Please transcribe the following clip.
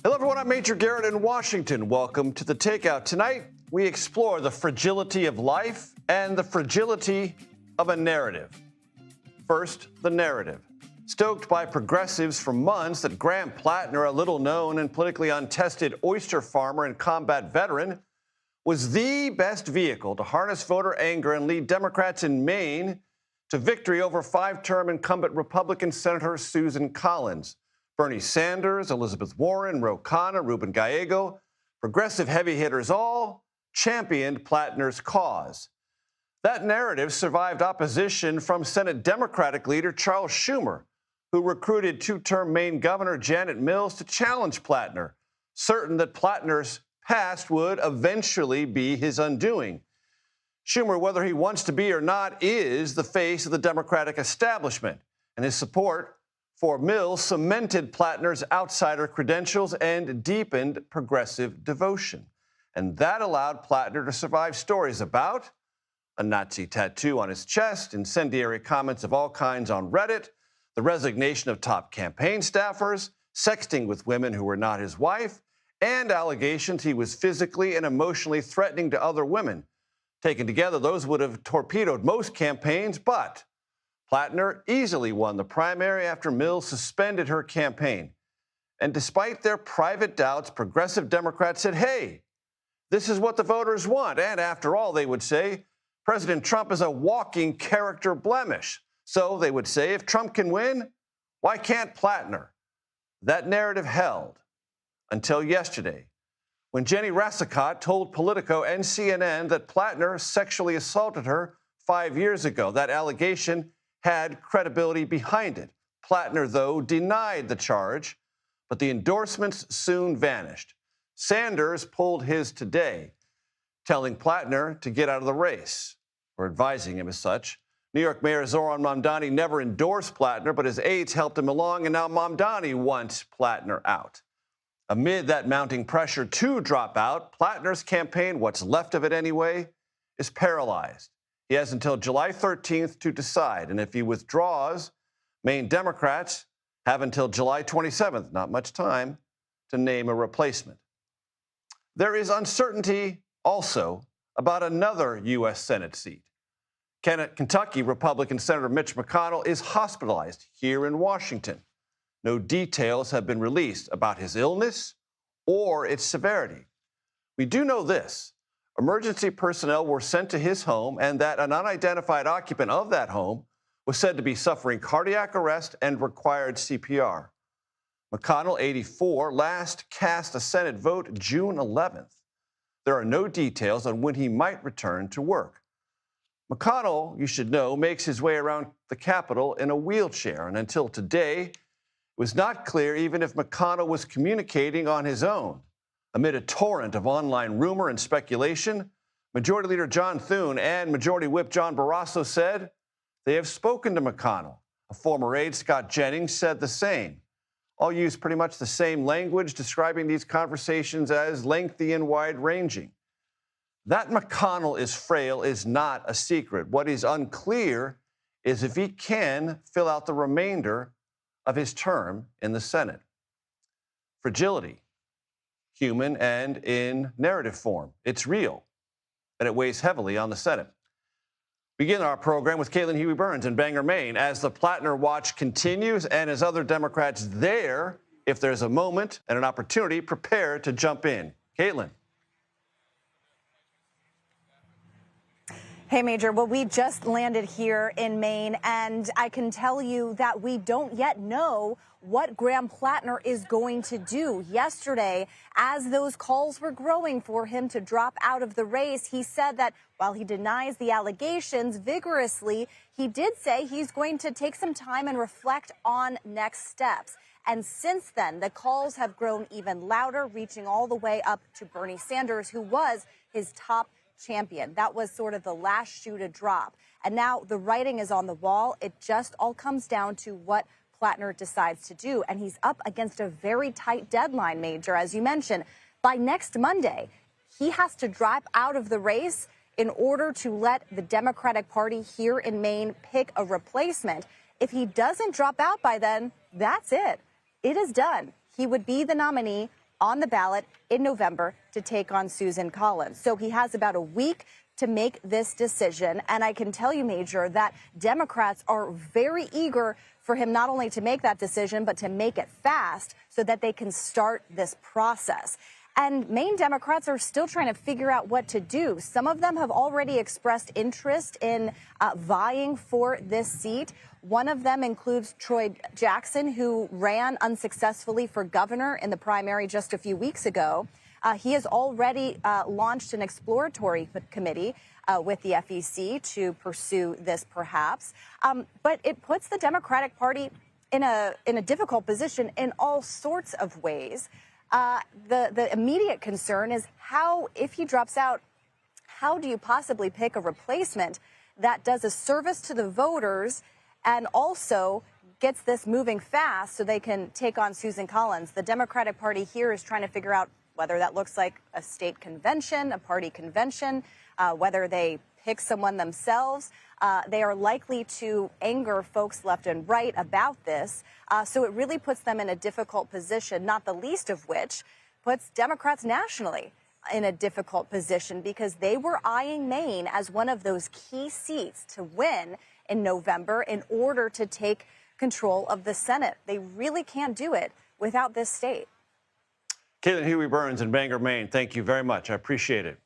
Hello, everyone. I'm Major Garrett in Washington. Welcome to The Takeout. Tonight, we explore the fragility of life and the fragility of a narrative. First, the narrative. Stoked by progressives for months that Graham Platner, a little-known and politically untested oyster farmer and combat veteran, was the best vehicle to harness voter anger and lead Democrats in Maine to victory over five-term incumbent Republican Senator Susan Collins. Bernie Sanders, Elizabeth Warren, Ro Khanna, Ruben Gallego, progressive heavy hitters all championed Platner's cause. That narrative survived opposition from Senate Democratic leader Charles Schumer, who recruited two-term Maine Governor Janet Mills to challenge Platner, certain that Platner's past would eventually be his undoing. Schumer, whether he wants to be or not, is the face of the Democratic establishment, and his support for Mills cemented Platner's outsider credentials and deepened progressive devotion. And that allowed Platner to survive stories about a Nazi tattoo on his chest, incendiary comments of all kinds on Reddit, the resignation of top campaign staffers, sexting with women who were not his wife, and allegations he was physically and emotionally threatening to other women. Taken together, those would have torpedoed most campaigns, but Platner easily won the primary after Mills suspended her campaign. And despite their private doubts, progressive Democrats said, hey, this is what the voters want. And after all, they would say, President Trump is a walking character blemish. So they would say, if Trump can win, why can't Platner? That narrative held until yesterday, when Jenny Rassicot told Politico and CNN that Platner sexually assaulted her 5 years ago. That allegation had credibility behind it. Platner, though, denied the charge, but the endorsements soon vanished. Sanders pulled his today, telling Platner to get out of the race, or advising him as such. New York Mayor Zoran Mamdani never endorsed Platner, but his aides helped him along, and now Mamdani wants Platner out. Amid that mounting pressure to drop out, Platner's campaign, what's left of it anyway, is paralyzed. He has until July 13th to decide, and if he withdraws, Maine Democrats have until July 27th, not much time, to name a replacement. There is uncertainty also about another U.S. Senate seat. Kentucky Republican Senator Mitch McConnell is hospitalized here in Washington. No details have been released about his illness or its severity. We do know this. Emergency personnel were sent to his home, and that an unidentified occupant of that home was said to be suffering cardiac arrest and required CPR. McConnell, 84, last cast a Senate vote June 11th. There are no details on when he might return to work. McConnell, you should know, makes his way around the Capitol in a wheelchair, and until today, it was not clear even if McConnell was communicating on his own. Amid a torrent of online rumor and speculation, Majority Leader John Thune and Majority Whip John Barrasso said they have spoken to McConnell. A former aide, Scott Jennings, said the same. All use pretty much the same language, describing these conversations as lengthy and wide-ranging. That McConnell is frail is not a secret. What is unclear is if he can fill out the remainder of his term in the Senate. Fragility. Human and in narrative form. It's real, and it weighs heavily on the Senate. Begin our program with Caitlin Huey-Burns in Bangor, Maine, as the Platner watch continues and as other Democrats there, if there's a moment and an opportunity, prepare to jump in. Caitlin. Hey, Major. Well, we just landed here in Maine, and I can tell you that we don't yet know what Graham Platner is going to do. Yesterday, as those calls were growing for him to drop out of the race, he said that while he denies the allegations vigorously, he did say he's going to take some time and reflect on next steps. And since then, the calls have grown even louder, reaching all the way up to Bernie Sanders, who was his top champion. That was sort of the last shoe to drop. And now the writing is on the wall. It just all comes down to what Platner decides to do. And he's up against a very tight deadline, Major, as you mentioned. By next Monday, he has to drop out of the race in order to let the Democratic Party here in Maine pick a replacement. If he doesn't drop out by then, that's it. It is done. He would be the nominee on the ballot in November to take on Susan Collins. So he has about a week to make this decision. And I can tell you, Major, that Democrats are very eager for him not only to make that decision, but to make it fast so that they can start this process. And Maine Democrats are still trying to figure out what to do. Some of them have already expressed interest in vying for this seat. One of them includes Troy Jackson, who ran unsuccessfully for governor in the primary just a few weeks ago. He has already launched an exploratory committee with the FEC to pursue this, perhaps. But it puts the Democratic Party in a difficult position in all sorts of ways. The immediate concern is how, if he drops out, how do you possibly pick a replacement that does a service to the voters and also gets this moving fast so they can take on Susan Collins? The Democratic Party here is trying to figure out whether that looks like a state convention, a party convention, whether they pick someone themselves. They are likely to anger folks left and right about this. So it really puts them in a difficult position, not the least of which puts Democrats nationally in a difficult position because they were eyeing Maine as one of those key seats to win in November in order to take control of the Senate. They really can't do it without this state. Caitlin Huey-Burns in Bangor, Maine, thank you very much. I appreciate it.